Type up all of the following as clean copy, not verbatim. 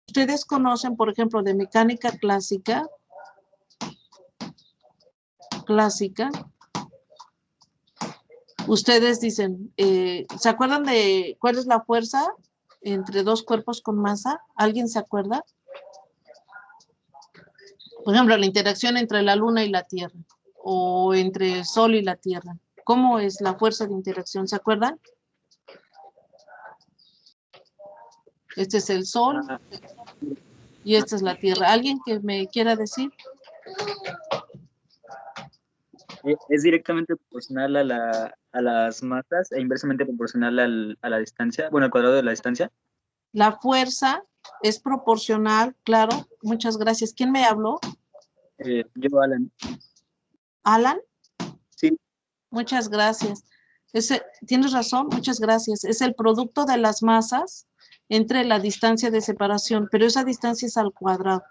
Ustedes conocen, por ejemplo, de mecánica clásica, ustedes dicen, ¿se acuerdan de cuál es la fuerza entre dos cuerpos con masa? ¿Alguien se acuerda? Por ejemplo, la interacción entre la Luna y la Tierra, o entre el Sol y la Tierra. ¿Cómo es la fuerza de interacción? ¿Se acuerdan? Este es el Sol y esta es la Tierra. ¿Alguien que me quiera decir? Es directamente proporcional a las masas e inversamente proporcional a la distancia, bueno, al cuadrado de la distancia. La fuerza es proporcional, claro. Muchas gracias. ¿Quién me habló? Yo, Alan. ¿Alan? Sí. Muchas gracias. Tienes razón, muchas gracias. Es el producto de las masas entre la distancia de separación, pero esa distancia es al cuadrado.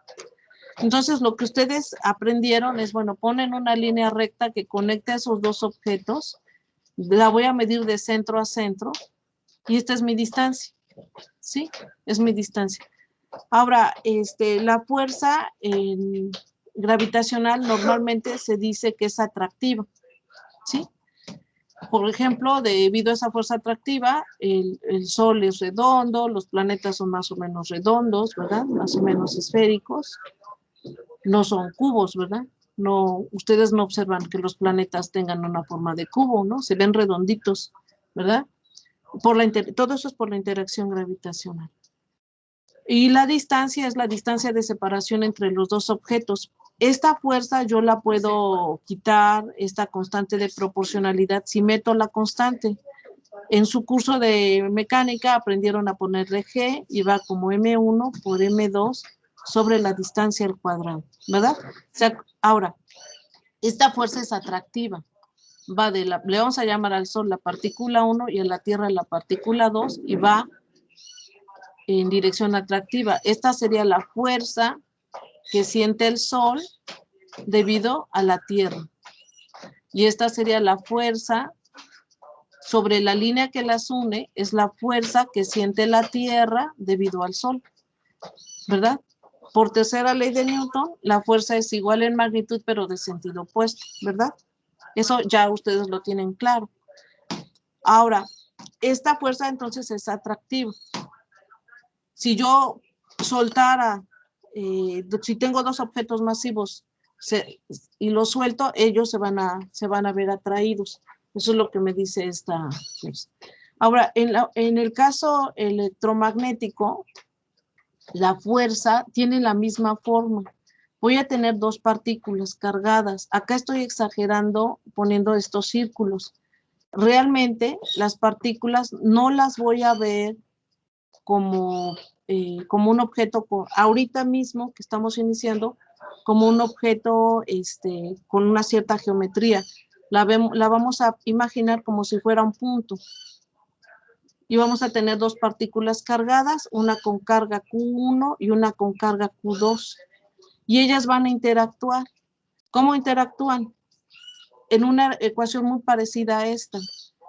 Entonces, lo que ustedes aprendieron es, bueno, ponen una línea recta que conecte a esos dos objetos, la voy a medir de centro a centro, y esta es mi distancia, ¿sí? Es mi distancia. Ahora, la fuerza gravitacional normalmente se dice que es atractiva, ¿sí? Por ejemplo, debido a esa fuerza atractiva, el Sol es redondo, los planetas son más o menos redondos, ¿verdad? Más o menos esféricos. No son cubos, ¿verdad? No, ustedes no observan que los planetas tengan una forma de cubo, ¿no? Se ven redonditos, ¿verdad? Todo eso es por la interacción gravitacional. Y la distancia es la distancia de separación entre los dos objetos. Esta fuerza yo la puedo quitar, esta constante de proporcionalidad, si meto la constante. En su curso de mecánica aprendieron a ponerle G y va como M1 por M2 sobre la distancia al cuadrado, ¿verdad? O sea, ahora, esta fuerza es atractiva. Le vamos a llamar al Sol la partícula 1 y a la Tierra la partícula 2 y va en dirección atractiva. Esta sería la fuerza que siente el Sol debido a la Tierra. Y esta sería la fuerza sobre la línea que las une, es la fuerza que siente la Tierra debido al Sol, ¿verdad? Por tercera ley de Newton, la fuerza es igual en magnitud, pero de sentido opuesto, ¿verdad? Eso ya ustedes lo tienen claro. Ahora, esta fuerza entonces es atractiva. Si yo soltara, si tengo dos objetos masivos y los suelto, ellos se van a ver atraídos. Eso es lo que me dice esta fuerza. Ahora, en el caso electromagnético, la fuerza tiene la misma forma. Voy a tener dos partículas cargadas. Acá estoy exagerando poniendo estos círculos. Realmente las partículas no las voy a ver como un objeto, ahorita mismo que estamos iniciando, como un objeto con una cierta geometría. La vamos a imaginar como si fuera un punto. Y vamos a tener dos partículas cargadas, una con carga Q1 y una con carga Q2. Y ellas van a interactuar. ¿Cómo interactúan? En una ecuación muy parecida a esta.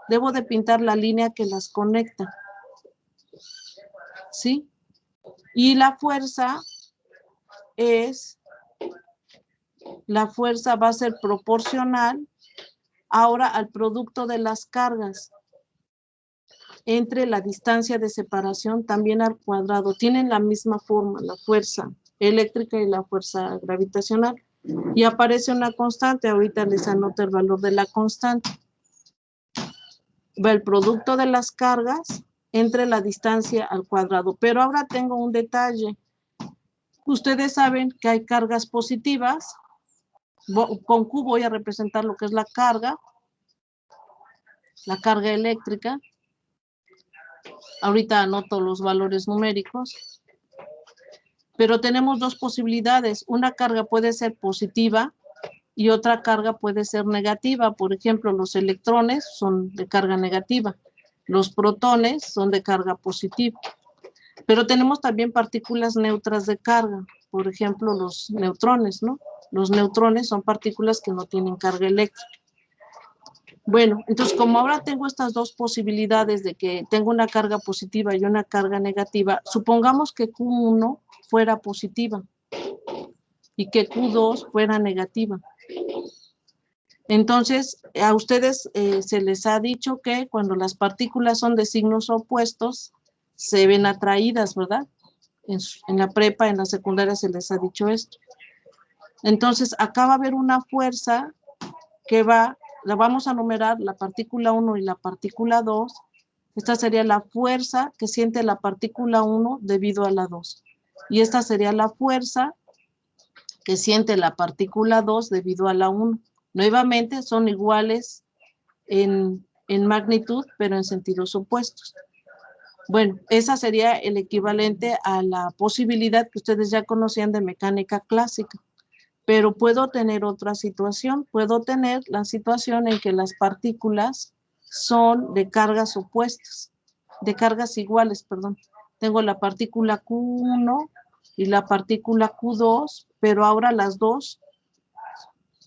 Debo de pintar la línea que las conecta. ¿Sí? Y la fuerza va a ser proporcional ahora al producto de las cargas entre la distancia de separación también al cuadrado. Tienen la misma forma, la fuerza eléctrica y la fuerza gravitacional. Y aparece una constante, ahorita les anoto el valor de la constante. Va el producto de las cargas entre la distancia al cuadrado. Pero ahora tengo un detalle. Ustedes saben que hay cargas positivas. Con Q voy a representar lo que es la carga eléctrica. Ahorita anoto los valores numéricos. Pero tenemos dos posibilidades. Una carga puede ser positiva y otra carga puede ser negativa. Por ejemplo, los electrones son de carga negativa. Los protones son de carga positiva. Pero tenemos también partículas neutras de carga. Por ejemplo, los neutrones, ¿no? Los neutrones son partículas que no tienen carga eléctrica. Bueno, entonces como ahora tengo estas dos posibilidades de que tengo una carga positiva y una carga negativa, supongamos que Q1 fuera positiva y que Q2 fuera negativa. Entonces, a ustedes se les ha dicho que cuando las partículas son de signos opuestos, se ven atraídas, ¿verdad? En la prepa, en la secundaria se les ha dicho esto. Entonces, acá va a haber una fuerza que la vamos a numerar la partícula 1 y la partícula 2. Esta sería la fuerza que siente la partícula 1 debido a la 2. Y esta sería la fuerza que siente la partícula 2 debido a la 1. Nuevamente son iguales en magnitud, pero en sentidos opuestos. Bueno, esa sería el equivalente a la posibilidad que ustedes ya conocían de mecánica clásica. Pero puedo tener otra situación. Puedo tener la situación en que las partículas son de cargas opuestas, de cargas iguales, perdón. Tengo la partícula Q1 y la partícula Q2, pero ahora las dos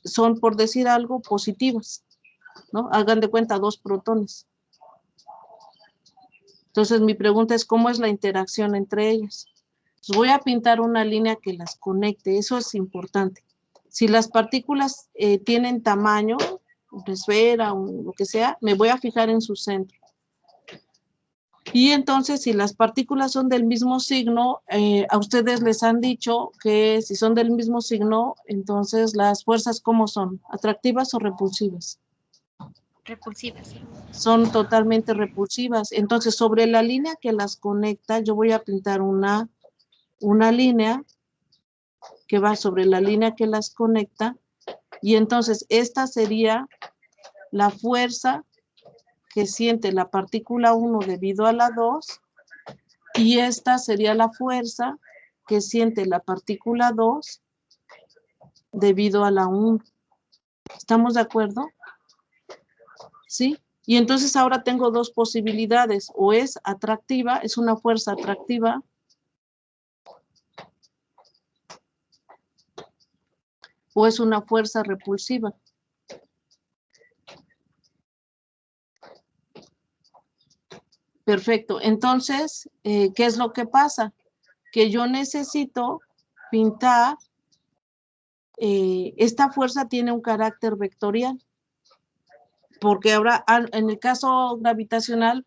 son, por decir algo, positivas, ¿no? Hagan de cuenta 2 protones. Entonces mi pregunta es, ¿cómo es la interacción entre ellas? Pues voy a pintar una línea que las conecte, eso es importante. Si las partículas tienen tamaño, una esfera o lo que sea, me voy a fijar en su centro. Y entonces, si las partículas son del mismo signo, a ustedes les han dicho que si son del mismo signo, entonces las fuerzas, ¿cómo son? ¿Atractivas o repulsivas? Repulsivas. Son totalmente repulsivas. Entonces, sobre la línea que las conecta, yo voy a pintar una línea que va sobre la línea que las conecta, y entonces esta sería la fuerza que siente la partícula 1 debido a la 2, y esta sería la fuerza que siente la partícula 2 debido a la 1. ¿Estamos de acuerdo? ¿Sí? Y entonces ahora tengo dos posibilidades, o es atractiva, es una fuerza atractiva, o es una fuerza repulsiva. Perfecto. Entonces, ¿qué es lo que pasa? Que yo necesito pintar, esta fuerza tiene un carácter vectorial, porque ahora en el caso gravitacional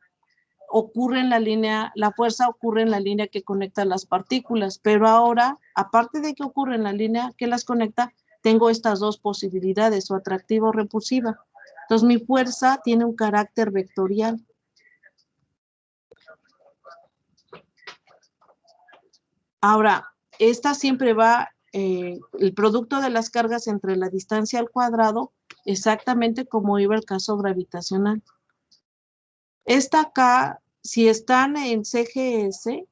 ocurre en la línea, la fuerza ocurre en la línea que conecta las partículas, pero ahora, aparte de que ocurre en la línea que las conecta, tengo estas dos posibilidades, o atractiva o repulsiva. Entonces mi fuerza tiene un carácter vectorial. Ahora, esta siempre va, el producto de las cargas entre la distancia al cuadrado, exactamente como iba el caso gravitacional. Esta acá, si están en CGS,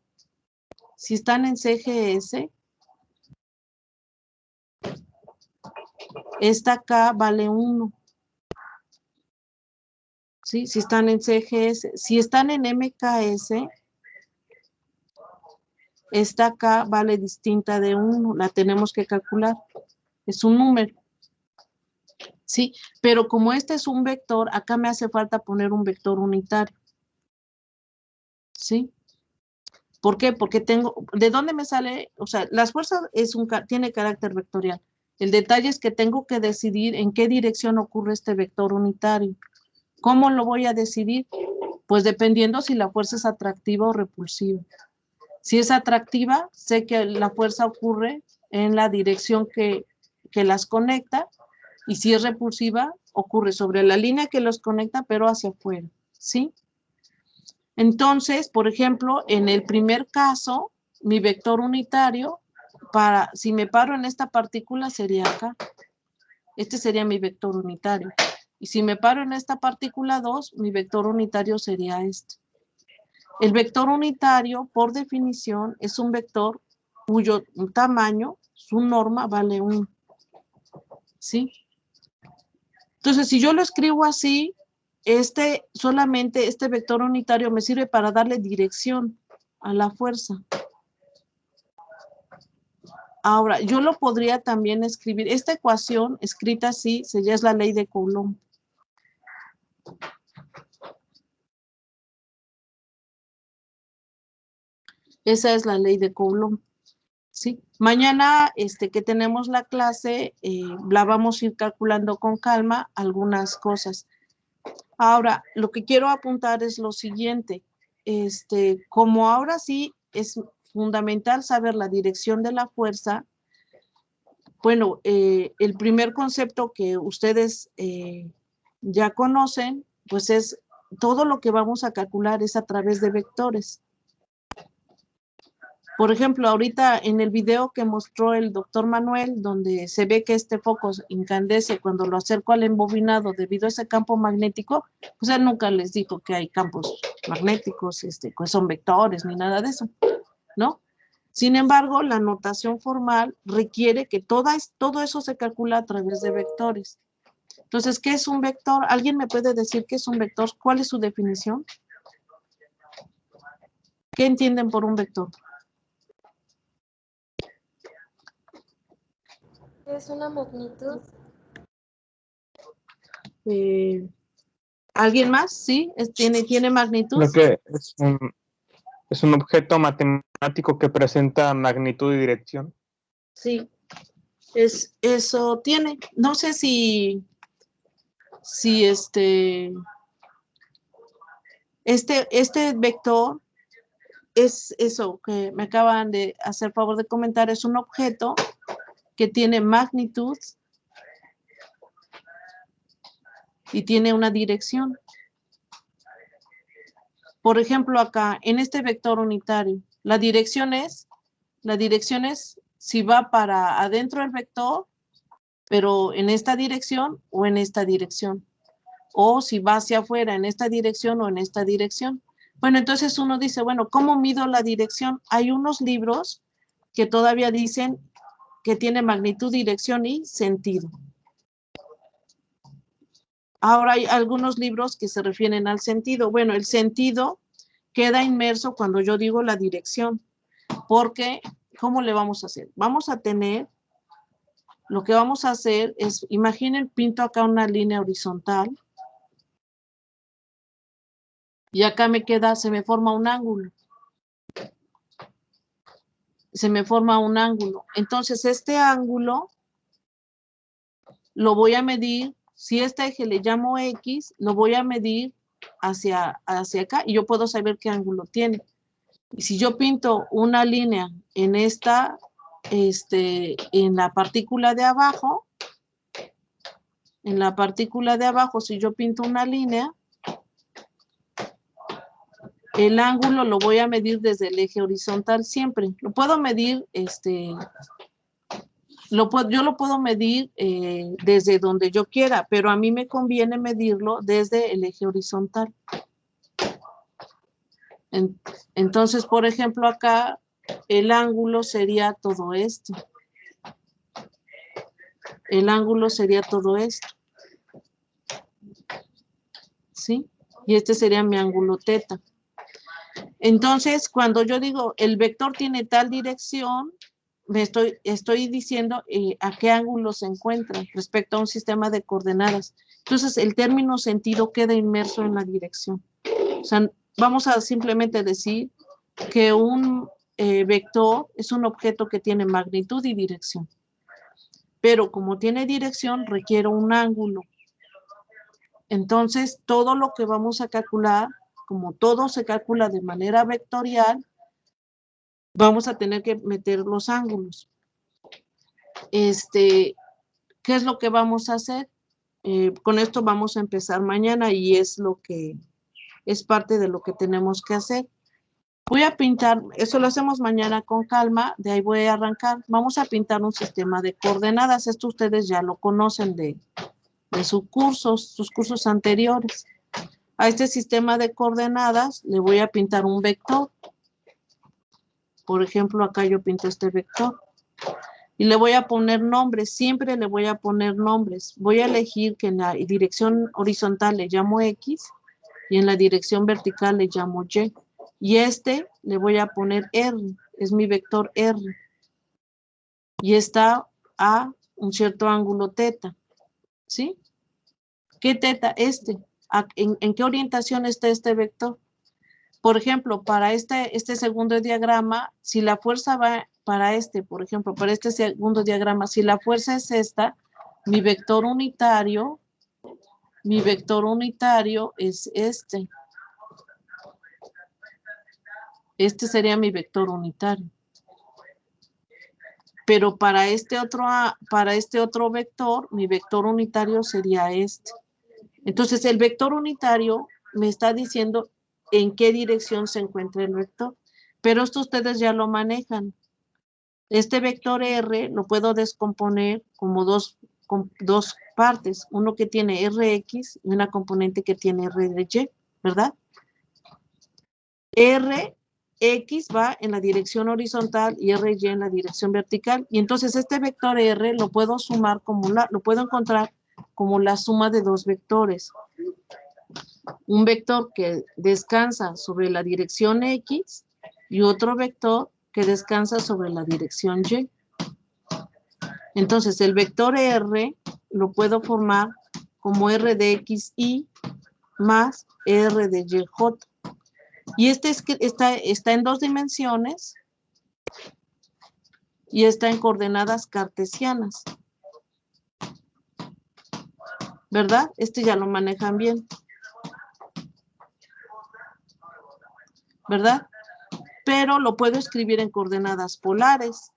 esta acá vale 1. ¿Sí? Si están en CGS. Si están en MKS, esta acá vale distinta de 1. La tenemos que calcular. Es un número. ¿Sí? Pero como este es un vector, acá me hace falta poner un vector unitario. ¿Sí? ¿Por qué? Porque tengo, ¿de dónde me sale? O sea, las fuerzas tiene carácter vectorial. El detalle es que tengo que decidir en qué dirección ocurre este vector unitario. ¿Cómo lo voy a decidir? Pues dependiendo si la fuerza es atractiva o repulsiva. Si es atractiva, sé que la fuerza ocurre en la dirección que las conecta, y si es repulsiva, ocurre sobre la línea que los conecta, pero hacia afuera, ¿sí? Entonces, por ejemplo, en el primer caso, mi vector unitario, si me paro en esta partícula, sería acá. Este sería mi vector unitario. Y si me paro en esta partícula 2, mi vector unitario sería este. El vector unitario, por definición, es un vector cuyo tamaño, su norma, vale 1. ¿Sí? Entonces, si yo lo escribo así, solamente este vector unitario me sirve para darle dirección a la fuerza. Ahora, yo lo podría también escribir, esta ecuación escrita así, ya es la ley de Coulomb. Esa es la ley de Coulomb. ¿Sí? Mañana que tenemos la clase, la vamos a ir calculando con calma algunas cosas. Ahora, lo que quiero apuntar es lo siguiente. Como ahora sí es fundamental saber la dirección de la fuerza, bueno, el primer concepto que ustedes ya conocen, pues es todo lo que vamos a calcular es a través de vectores. Por ejemplo, ahorita en el video que mostró el doctor Manuel, donde se ve que este foco incandesce cuando lo acerco al embobinado debido a ese campo magnético, pues él nunca les dijo que hay campos magnéticos, pues son vectores ni nada de eso, ¿no? Sin embargo, la notación formal requiere que todo eso se calcula a través de vectores. Entonces, ¿qué es un vector? ¿Alguien me puede decir qué es un vector? ¿Cuál es su definición? ¿Qué entienden por un vector? Es una magnitud. ¿Alguien más? ¿Sí? ¿Tiene magnitud? Lo que es un objeto matemático que presenta magnitud y dirección. Sí, eso tiene. No sé si este vector es eso que me acaban de hacer favor de comentar, es un objeto que tiene magnitud y tiene una dirección. Por ejemplo, acá, en este vector unitario, la dirección es si va para adentro del vector, pero en esta dirección o en esta dirección. O si va hacia afuera en esta dirección o en esta dirección. Bueno, entonces uno dice, bueno, ¿cómo mido la dirección? Hay unos libros que todavía dicen que tiene magnitud, dirección y sentido. Ahora hay algunos libros que se refieren al sentido. Bueno, el sentido queda inmerso cuando yo digo la dirección, porque ¿cómo le vamos a hacer? Lo que vamos a hacer es, imaginen, pinto acá una línea horizontal y acá se me forma un ángulo. Se me forma un ángulo. Entonces, este ángulo lo voy a medir, si este eje le llamo X, lo voy a medir hacia acá y yo puedo saber qué ángulo tiene. Y si yo pinto una línea en en la partícula de abajo, si yo pinto una línea, el ángulo lo voy a medir desde el eje horizontal siempre. Lo puedo medir, yo lo puedo medir desde donde yo quiera, pero a mí me conviene medirlo desde el eje horizontal. Entonces, por ejemplo, acá el ángulo sería todo esto. El ángulo sería todo esto. ¿Sí? Y este sería mi ángulo teta. Entonces, cuando yo digo el vector tiene tal dirección, estoy diciendo a qué ángulo se encuentra respecto a un sistema de coordenadas. Entonces, el término sentido queda inmerso en la dirección. O sea, vamos a simplemente decir que un vector es un objeto que tiene magnitud y dirección. Pero como tiene dirección, requiere un ángulo. Entonces, todo lo que vamos a calcular, como todo se calcula de manera vectorial, vamos a tener que meter los ángulos. ¿Qué es lo que vamos a hacer? Con esto vamos a empezar mañana y es parte de lo que tenemos que hacer. Voy a pintar, eso lo hacemos mañana con calma, de ahí voy a arrancar. Vamos a pintar un sistema de coordenadas. Esto ustedes ya lo conocen de sus cursos anteriores. A este sistema de coordenadas le voy a pintar un vector. Por ejemplo, acá yo pinto este vector. Y le voy a poner nombres, siempre le voy a poner nombres. Voy a elegir que en la dirección horizontal le llamo X y en la dirección vertical le llamo Y. Y le voy a poner R, es mi vector R. Y está a un cierto ángulo teta, ¿sí? ¿Qué teta? ¿En qué orientación está este vector? Por ejemplo, para este segundo diagrama, si la fuerza va para por ejemplo, para este segundo diagrama, si la fuerza es esta, mi vector unitario es este. Este sería mi vector unitario. Pero para este otro vector, mi vector unitario sería este. Entonces, el vector unitario me está diciendo en qué dirección se encuentra el vector. Pero esto ustedes ya lo manejan. Este vector R lo puedo descomponer como con dos partes. Uno que tiene Rx y una componente que tiene R de Y, ¿verdad? Rx va en la dirección horizontal y Ry en la dirección vertical. Y entonces este vector R lo puedo sumar lo puedo encontrar como la suma de dos vectores. Un vector que descansa sobre la dirección X y otro vector que descansa sobre la dirección Y. Entonces, el vector R lo puedo formar como R de XY más R de YJ. Y está en dos dimensiones y está en coordenadas cartesianas. ¿Verdad? Ya lo manejan bien. ¿Verdad? Pero lo puedo escribir en coordenadas polares.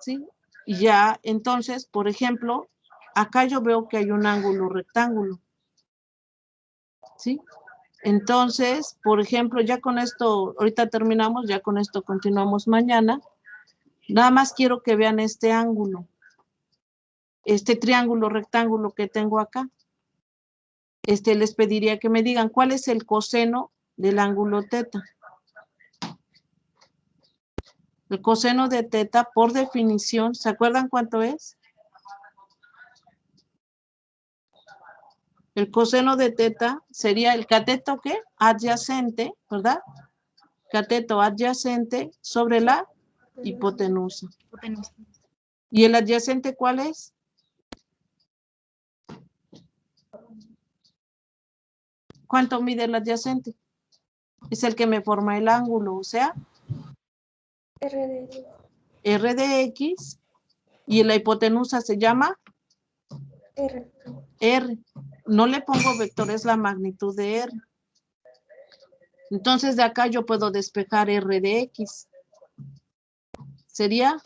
¿Sí? Y ya, entonces, por ejemplo, acá yo veo que hay un ángulo rectángulo. ¿Sí? Entonces, por ejemplo, ya con esto, ahorita terminamos, ya con esto continuamos mañana. Nada más quiero que vean este ángulo. Este triángulo rectángulo que tengo acá. Les pediría que me digan cuál es el coseno del ángulo teta. El coseno de teta, por definición, ¿se acuerdan cuánto es? El coseno de teta sería el cateto, ¿qué? Adyacente, ¿verdad? Cateto adyacente sobre la hipotenusa. ¿Y el adyacente cuál es? ¿Cuánto mide el adyacente? Es el que me forma el ángulo, o sea, R de X, y la hipotenusa se llama R. No le pongo vector, es la magnitud de R. Entonces de acá yo puedo despejar R de X. Sería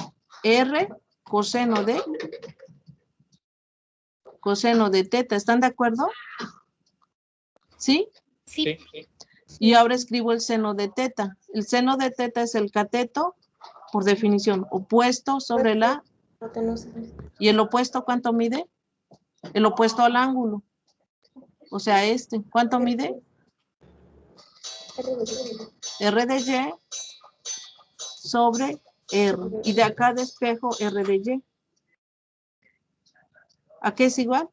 R coseno de teta. ¿Están de acuerdo? ¿Sí? Sí. Y ahora escribo el seno de teta. El seno de teta es el cateto, por definición, opuesto sobre la... ¿Y el opuesto cuánto mide? El opuesto al ángulo. O sea, ¿cuánto mide? R de Y sobre R. Y de acá despejo R de Y. ¿A qué es igual?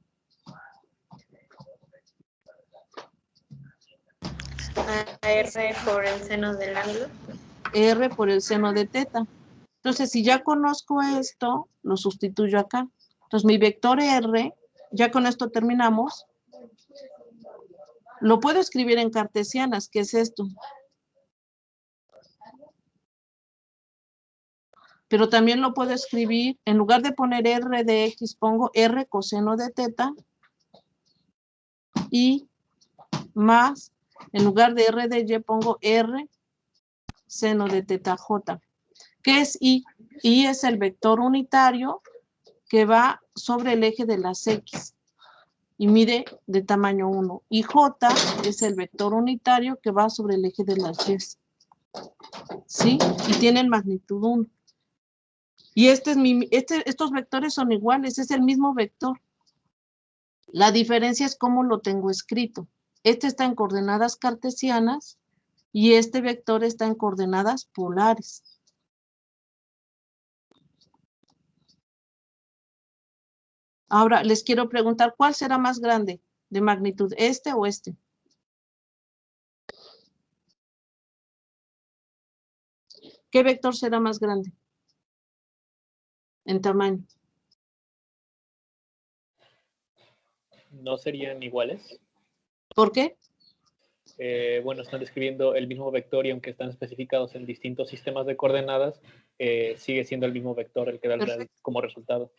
A R por el seno del ángulo. R por el seno de teta. Entonces, si ya conozco esto, lo sustituyo acá. Entonces, mi vector R, ya con esto terminamos. Lo puedo escribir en cartesianas, ¿qué es esto? Pero también lo puedo escribir, en lugar de poner R de X, pongo R coseno de teta. Y más, en lugar de R de Y, pongo R seno de teta J. ¿Qué es Y? Y es el vector unitario que va sobre el eje de las X y mide de tamaño 1. Y J es el vector unitario que va sobre el eje de las Y. ¿Sí? Y tienen magnitud 1. Y estos vectores son iguales, es el mismo vector. La diferencia es cómo lo tengo escrito. Este está en coordenadas cartesianas y este vector está en coordenadas polares. Ahora, les quiero preguntar, ¿cuál será más grande de magnitud, este o este? ¿Qué vector será más grande en tamaño? ¿No serían iguales? ¿Por qué? Bueno, están describiendo el mismo vector y aunque están especificados en distintos sistemas de coordenadas, sigue siendo el mismo vector el que da como resultado.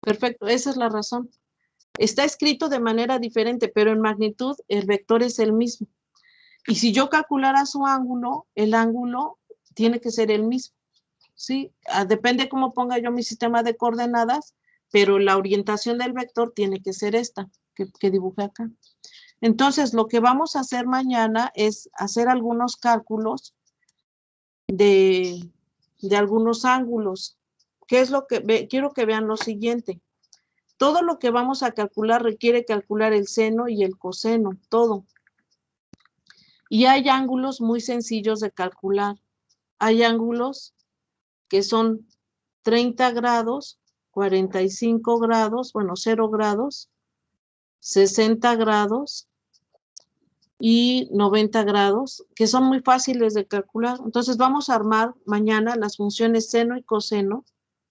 Perfecto, esa es la razón. Está escrito de manera diferente, pero en magnitud el vector es el mismo. Y si yo calculara su ángulo, el ángulo tiene que ser el mismo, ¿sí? Depende cómo ponga yo mi sistema de coordenadas, pero la orientación del vector tiene que ser esta, que dibujé acá. Entonces, lo que vamos a hacer mañana es hacer algunos cálculos de algunos ángulos. ¿Qué es lo que quiero que vean lo siguiente? Todo lo que vamos a calcular requiere calcular el seno y el coseno, todo. Y hay ángulos muy sencillos de calcular. Hay ángulos que son 30 grados, 45 grados, bueno, 0 grados, 60 grados y 90 grados, que son muy fáciles de calcular. Entonces vamos a armar mañana las funciones seno y coseno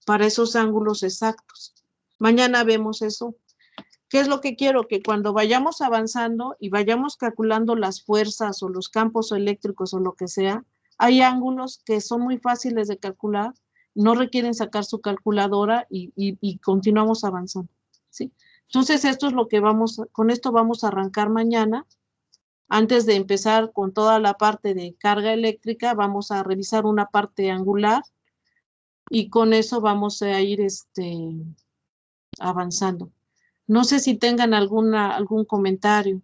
para esos ángulos exactos. Mañana vemos eso. ¿Qué es lo que quiero? Que cuando vayamos avanzando y vayamos calculando las fuerzas o los campos eléctricos o lo que sea, hay ángulos que son muy fáciles de calcular, no requieren sacar su calculadora y continuamos avanzando, ¿sí? Entonces esto es lo que con esto vamos a arrancar mañana. Antes de empezar con toda la parte de carga eléctrica, vamos a revisar una parte angular y con eso vamos a ir avanzando. No sé si tengan algún comentario.